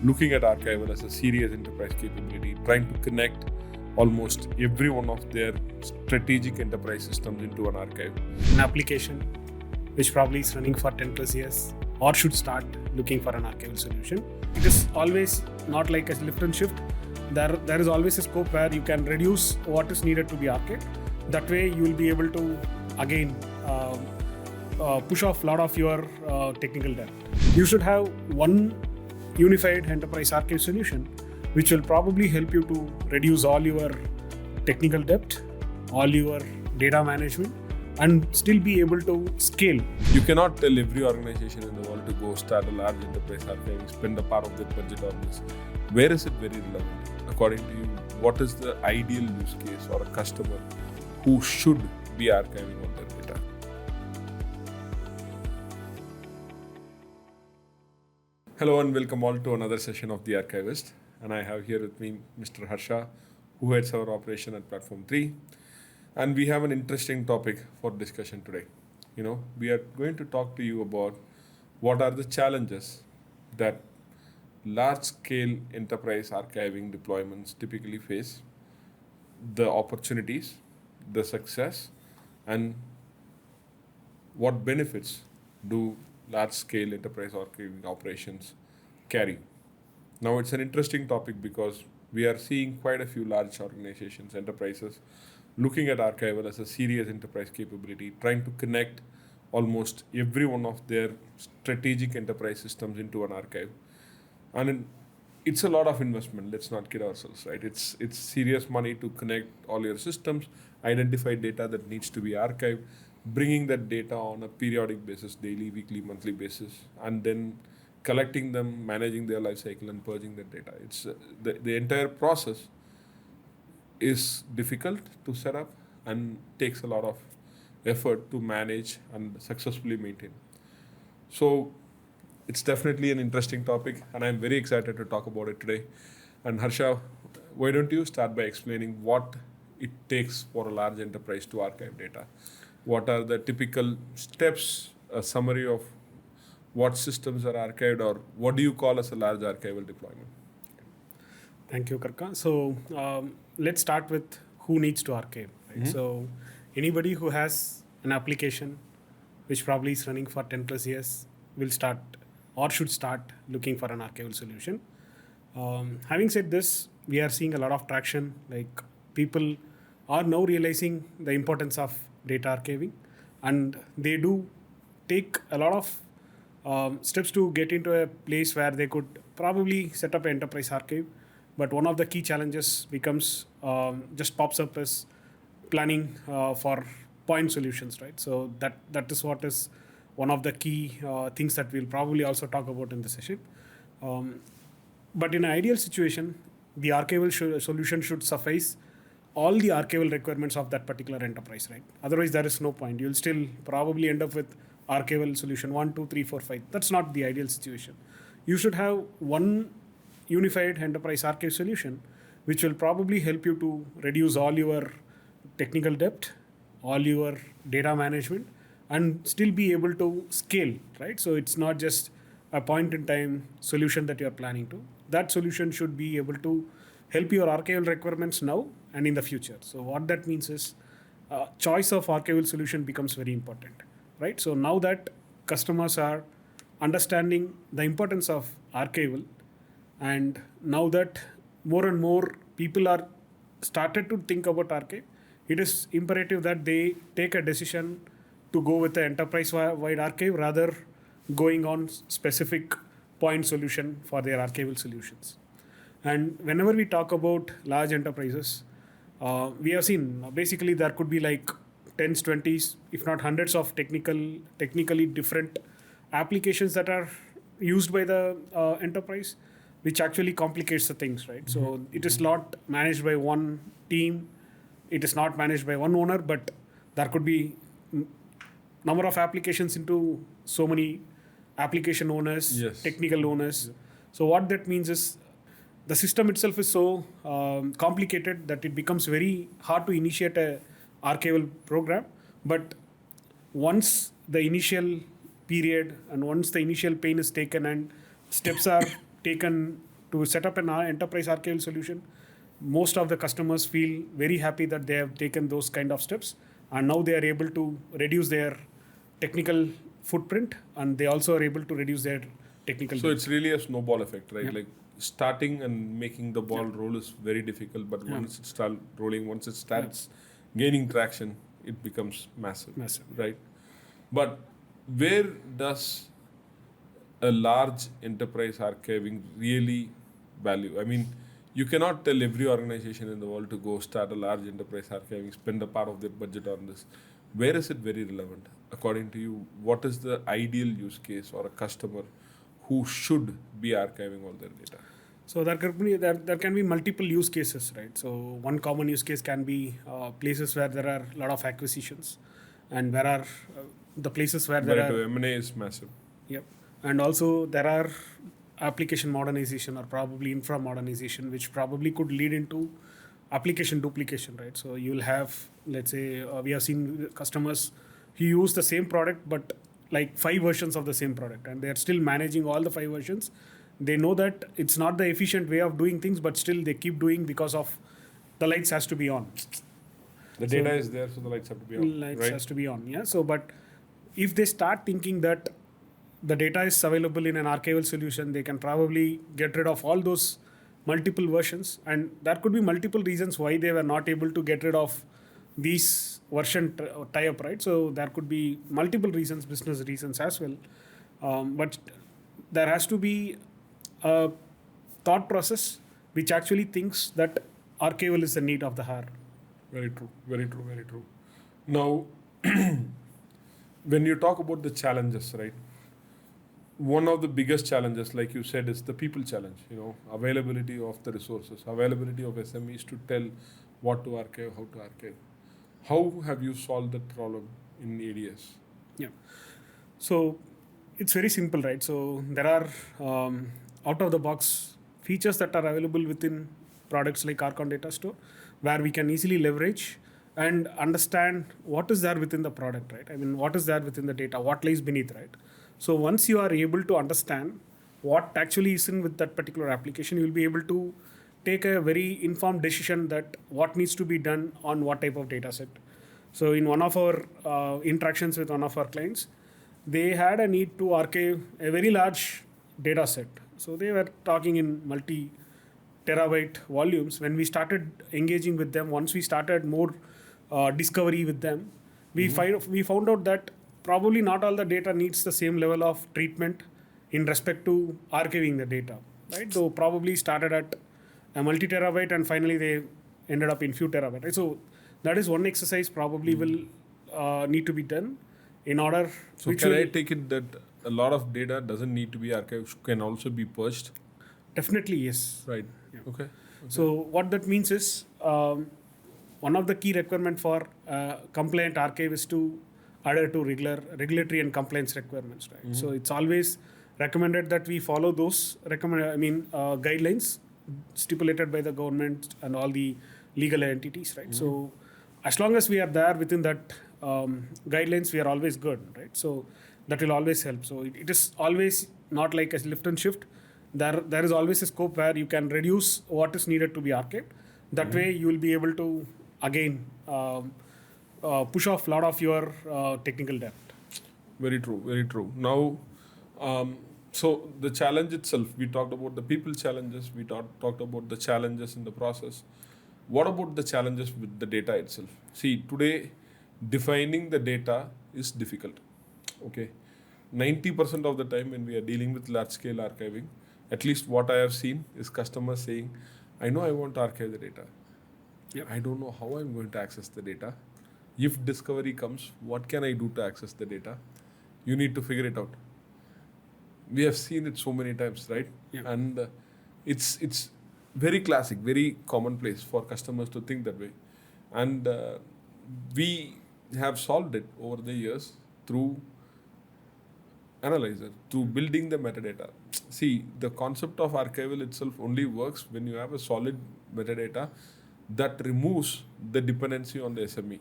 looking at Archival as a serious enterprise capability, trying to connect almost every one of their strategic enterprise systems into an archive. An application which probably is running for 10 plus years or should start looking for an archival solution. It is always not like a lift and shift. There is always a scope where you can reduce what is needed to be archived. That way you will be able to again push off a lot of your technical debt. You should have one unified enterprise archive solution which will probably help you to reduce all your technical debt, all your data management, and still be able to scale. You cannot tell every organization in the world to go start a large enterprise archive, spend a part of their budget on this. Where is it very relevant? According to you, what is the ideal use case or a customer who should be archiving on their data? Hello and welcome all to another session of The Archivist. And I have here with me Mr. Harsha, who heads our operation at Platform 3. And we have an interesting topic for discussion today. We are going to talk to you about what are the challenges that large-scale enterprise archiving deployments typically face, the opportunities, the success, and what benefits do large-scale enterprise archiving operations carry. Now, it's an interesting topic because we are seeing quite a few large organizations, enterprises, looking at Archival as a serious enterprise capability, trying to connect almost every one of their strategic enterprise systems into an archive. And it's a lot of investment, let's not kid ourselves, right? It's serious money to connect all your systems, identify data that needs to be archived, bringing that data on a periodic basis, daily, weekly, monthly basis, and then collecting them, managing their life cycle, and purging that data. It's the entire process is difficult to set up and takes a lot of effort to manage and successfully maintain. So it's definitely an interesting topic, and I'm very excited to talk about it today. And Harsha, why don't you start by explaining what it takes for a large enterprise to archive data? What are the typical steps, a summary of what systems are archived, or what do you call as a large archival deployment? Thank you, Karka. So let's start with who needs to archive. Right? Mm-hmm. So anybody who has an application which probably is running for 10 plus years will start or should start looking for an archival solution. Having said this, we are seeing a lot of traction. Like people are now realizing the importance of data archiving, and they do take a lot of steps to get into a place where they could probably set up an enterprise archive. But one of the key challenges becomes just pops up as planning for point solutions, right? So that is what is one of the key things that we'll probably also talk about in the session. But in an ideal situation, the archival solution should suffice all the archival requirements of that particular enterprise, right? Otherwise, there is no point. You'll still probably end up with archival solution 1, 2, 3, 4, 5. That's not the ideal situation. You should have one unified enterprise archive solution, which will probably help you to reduce all your technical debt, all your data management, and still be able to scale, right? So it's not just a point in time solution that you're planning to. That solution should be able to help your archival requirements now and in the future. So what that means is choice of archival solution becomes very important, right? So now that customers are understanding the importance of archival, and now that more and more people are started to think about archive, it is imperative that they take a decision to go with the enterprise-wide archive rather going on specific point solution for their archival solutions. And whenever we talk about large enterprises, we have seen basically there could be like 10s, 20s, if not hundreds of technically different applications that are used by the enterprise, which actually complicates the things, right? Mm-hmm. So it is not managed by one team, it is not managed by one owner, but there could be number of applications into so many application owners, yes, technical owners. Yeah. So what that means is the system itself is so complicated that it becomes very hard to initiate a archival program. But once the initial period and once the initial pain is taken and steps are taken to set up an enterprise archival solution, most of the customers feel very happy that they have taken those kind of steps, and now they are able to reduce their technical footprint, and they also are able to reduce their technical. So it's really a snowball effect, right? Yeah. Like starting and making the ball roll is very difficult, but once it starts rolling, once it starts gaining traction, it becomes massive, right? But where does a large enterprise archiving really value? I mean, you cannot tell every organization in the world to go start a large enterprise archiving, spend a part of their budget on this. Where is it very relevant? According to you, what is the ideal use case or a customer who should be archiving all their data? So there can be multiple use cases, right? So one common use case can be places where there are a lot of acquisitions, and where are the places where there are M&A is massive. Yep, and also there are application modernization or probably infra modernization, which probably could lead into application duplication, right? So you'll have, let's say, we have seen customers who use the same product but like 5 versions of the same product, and they're still managing all the 5 versions. They know that it's not the efficient way of doing things, but still they keep doing because of the lights has to be on. The data is there, so the lights have to be on. Lights has to be on, yeah. So, but if they start thinking that the data is available in an archival solution, they can probably get rid of all those multiple versions, and there could be multiple reasons why they were not able to get rid of these version tie-up, right? So there could be multiple reasons, business reasons as well, but there has to be a thought process which actually thinks that archival is the need of the hour. Very true, very true, very true. Now, when you talk about the challenges, right? One of the biggest challenges, like you said, is the people challenge. Availability of the resources, availability of SMEs to tell what to archive, how to archive. How have you solved that problem in ADS? Yeah. So it's very simple, right? So there are out-of-the-box features that are available within products like Archon Data Store, where we can easily leverage and understand what is there within the product, right? I mean, what is there within the data, what lies beneath, right? So once you are able to understand what actually is in with that particular application, you will be able to take a very informed decision that what needs to be done on what type of data set. So in one of our interactions with one of our clients, they had a need to archive a very large data set. So they were talking in multi-terabyte volumes. When we started engaging with them, once we started more discovery with them, we found out that probably not all the data needs the same level of treatment in respect to archiving the data, right? So probably started at a multi-terabyte and finally they ended up in few terabyte, right? So that is one exercise probably will need to be done in order. So can I take it that a lot of data doesn't need to be archived, can also be purged? Definitely, yes. Right. Yeah. Okay. So what that means is one of the key requirement for compliant archive is to adhere to regulatory and compliance requirements, right? So it's always recommended that we follow those guidelines stipulated by the government and all the legal entities, right? So as long as we are there within that guidelines, we are always good, right? So that will always help. So it is always not like a lift and shift. There is always a scope where you can reduce what is needed to be archived. That way you will be able to again push off a lot of your technical debt. Very true, very true. Now, so the challenge itself, we talked about the people challenges, we talked about the challenges in the process. What about the challenges with the data itself? See, today, defining the data is difficult. Okay, 90% of the time when we are dealing with large-scale archiving, at least what I have seen is customers saying, I know I want to archive the data. Yep. I don't know how I'm going to access the data. If discovery comes, what can I do to access the data? You need to figure it out. We have seen it so many times, right? Yeah. And it's very classic, very commonplace for customers to think that way. And we have solved it over the years through analyzer, through building the metadata. See, the concept of archival itself only works when you have a solid metadata that removes the dependency on the SME.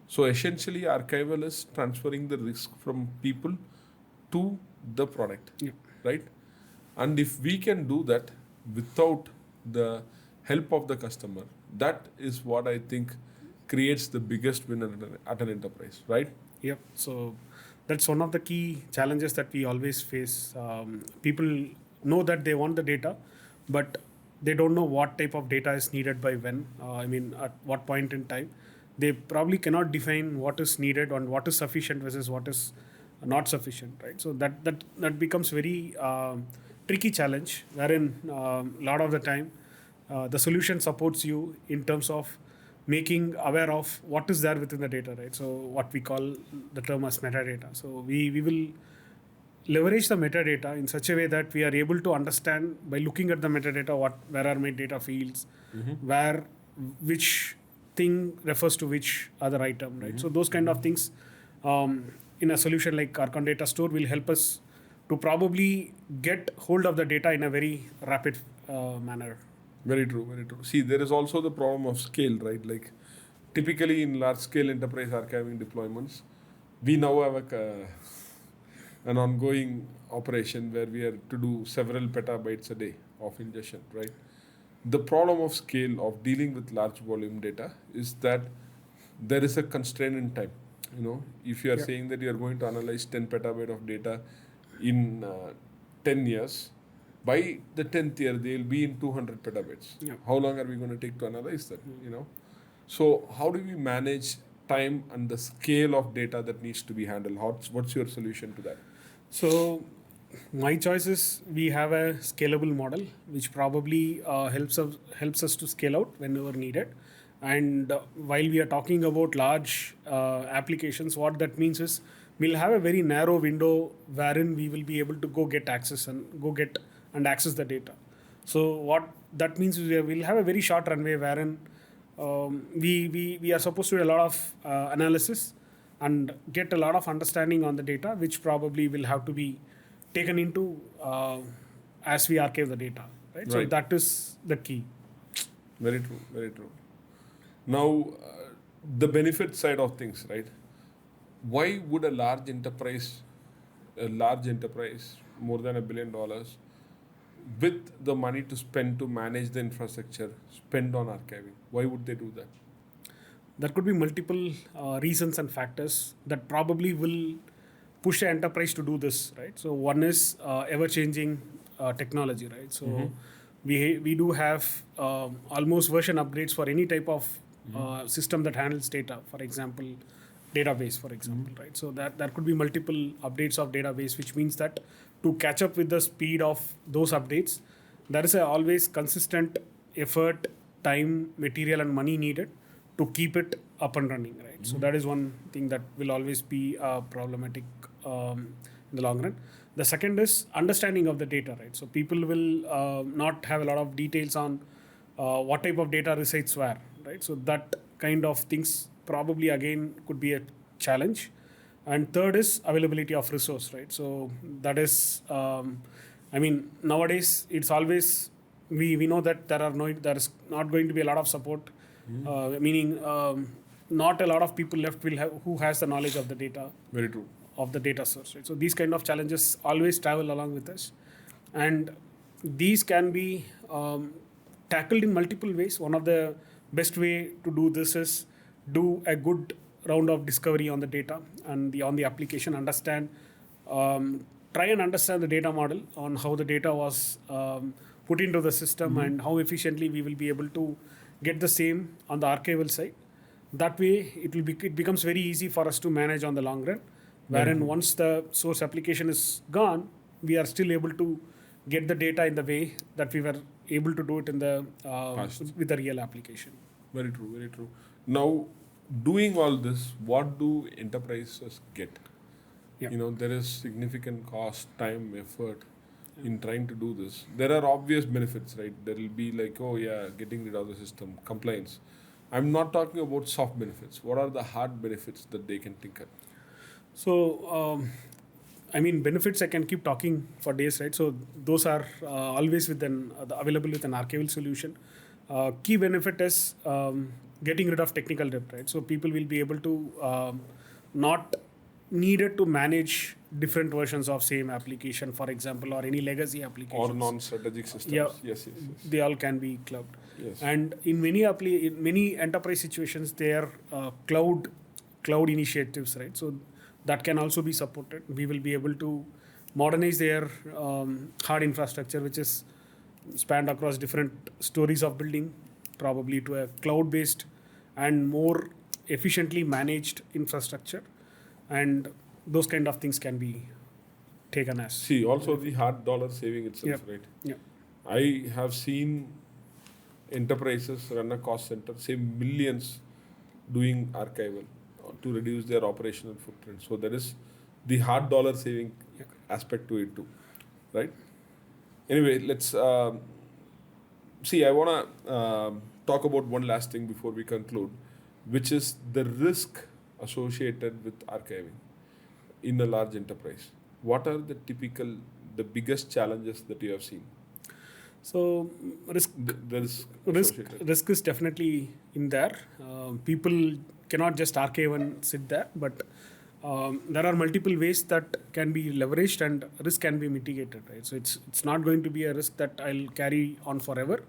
So essentially, archival is transferring the risk from people to the product, right? And if we can do that, without the help of the customer, that is what I think creates the biggest win at an enterprise, right? Yep. So that's one of the key challenges that we always face. People know that they want the data, but they don't know what type of data is needed by when. At what point in time. They probably cannot define what is needed and what is sufficient versus what is not sufficient, right? So that becomes very tricky challenge, wherein a lot of the time the solution supports you in terms of making aware of what is there within the data, right? So what we call the term as metadata. So we will leverage the metadata in such a way that we are able to understand by looking at the metadata where are my data fields, where which thing refers to which other item, right? So those kind of things in a solution like Archon Data Store will help us to probably get hold of the data in a very rapid manner. Very true, very true. See, there is also the problem of scale, right? Like typically in large scale enterprise archiving deployments, we now have an ongoing operation where we are to do several petabytes a day of ingestion, right? The problem of scale of dealing with large volume data is that there is a constraint in time. If you are saying that you are going to analyze 10 petabyte of data in 10 years, by the 10th year, they will be in 200 petabytes. Yeah. How long are we going to take to analyze that? So how do we manage time and the scale of data that needs to be handled? What's your solution to that? So my choice is we have a scalable model which probably helps us to scale out whenever needed. And while we are talking about large applications, what that means is we'll have a very narrow window wherein we will be able to go get access and access the data. So what that means is we'll have a very short runway wherein we are supposed to do a lot of analysis and get a lot of understanding on the data, which probably will have to be taken into as we archive the data, right? So that is the key. Very true, very true. Now, the benefit side of things, right? Why would a large enterprise, more than $1 billion, with the money to spend to manage the infrastructure, spend on archiving? Why would they do that? There could be multiple reasons and factors that probably will push the enterprise to do this, right? So one is ever-changing technology, right? So we do have almost version upgrades for any type of system that handles data. For example, database, for example, right? So that there could be multiple updates of database, which means that to catch up with the speed of those updates, there is a always consistent effort, time, material, and money needed to keep it up and running, right? So that is one thing that will always be problematic in the long run. The second is understanding of the data, right? So people will not have a lot of details on what type of data resides where, right? So that kind of things probably again could be a challenge. And third is availability of resource, right? So that is, nowadays it's always, we know that there is not going to be a lot of support, meaning not a lot of people left who has the knowledge of the data. Very true. Of the data source, right? So these kind of challenges always travel along with us, and these can be tackled in multiple ways. One of the best way to do this is do a good round of discovery on the data and on the application, try and understand the data model on how the data was put into the system and how efficiently we will be able to get the same on the archival side. That way it becomes very easy for us to manage on the long run, wherein once the source application is gone, we are still able to get the data in the way that we were able to do it in the with the real application. Very true, very true. Now, doing all this, what do enterprises get? Yeah. There is significant cost, time, effort in trying to do this. There are obvious benefits, right? There will be like, getting rid of the system, compliance. I'm not talking about soft benefits. What are the hard benefits that they can think of? So, benefits I can keep talking for days, right? So those are always available with an archival solution. Key benefit is getting rid of technical debt, right? So people will be able to not needed to manage different versions of same application, for example, or any legacy applications. Or non-strategic systems. Yeah. Yes. They all can be clubbed. Yes. And in many enterprise situations, they are cloud initiatives, right? So that can also be supported. We will be able to modernize their hard infrastructure, which is spanned across different stories of building, probably to a cloud-based and more efficiently managed infrastructure, and those kind of things can be taken as. See, also the hard dollar saving itself, Yeah. right? Yeah. I have seen enterprises run a cost center, say millions, doing archival to reduce their operational footprint. So there is the hard dollar saving aspect to it too, right? Anyway, let's see. I want to talk about one last thing before we conclude, which is the risk associated with archiving in a large enterprise. What are the biggest challenges that you have seen? So risk risk is definitely in there. People cannot just archive and sit there, but there are multiple ways that can be leveraged and risk can be mitigated, right? So it's not going to be a risk that I'll carry on forever.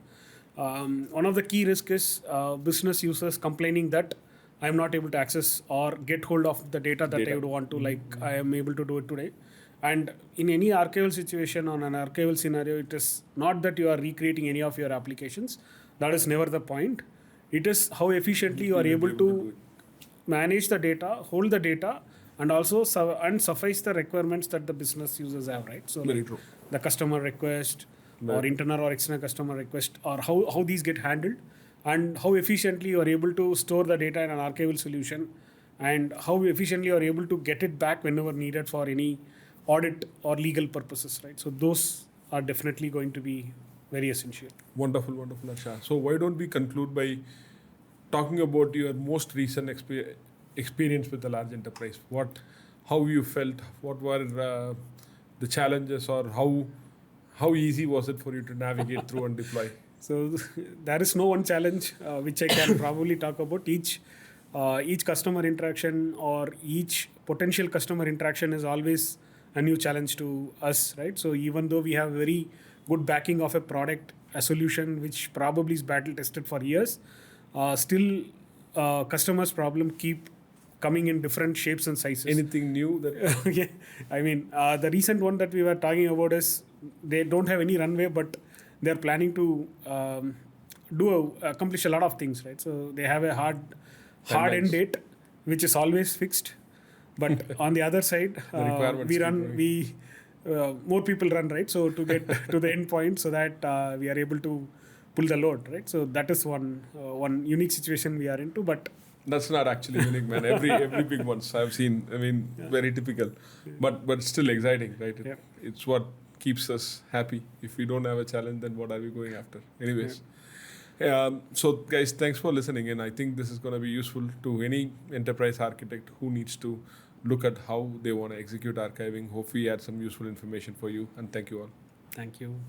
One of the key risks is business users complaining that I'm not able to access or get hold of the data that I would want to, like I am able to do it today. And in any archival situation, on an archival scenario, it is not that you are recreating any of your applications. That is never the point. It is how efficiently you are able to manage the data, hold the data, and also suffice the requirements that the business users have, right? So Very like true. the customer request Right. or internal or external customer request, or how these get handled, and how efficiently you are able to store the data in an archival solution, and how efficiently you are able to get it back whenever needed for any audit or legal purposes, right? So those are definitely going to be very essential. Wonderful, Harsha. So why don't we conclude by talking about your most recent experience with a large enterprise? How you felt? What were the challenges, or how easy was it for you to navigate through and deploy? So there is no one challenge which I can probably talk about. Each customer interaction or each potential customer interaction is always a new challenge to us, right? So even though we have very good backing of a product, a solution which probably is battle tested for years, still customers' problem keep coming in different shapes and sizes. Anything new that? Yeah, I mean, the recent one that we were talking about is they don't have any runway, but they're planning to accomplish a lot of things, right? So they have a hard end date, which is always fixed. But on the other side, more people run, right? So to get to the end point, so that we are able to pull the load, right? So that is one unique situation we are into. But that's not actually unique, man. Every big ones I've seen. I mean, very typical, but still exciting, right? It's what keeps us happy. If we don't have a challenge, then what are we going after? Anyways. So guys, thanks for listening in. I think this is going to be useful to any enterprise architect who needs to look at how they want to execute archiving. Hopefully, add some useful information for you. And thank you all. Thank you.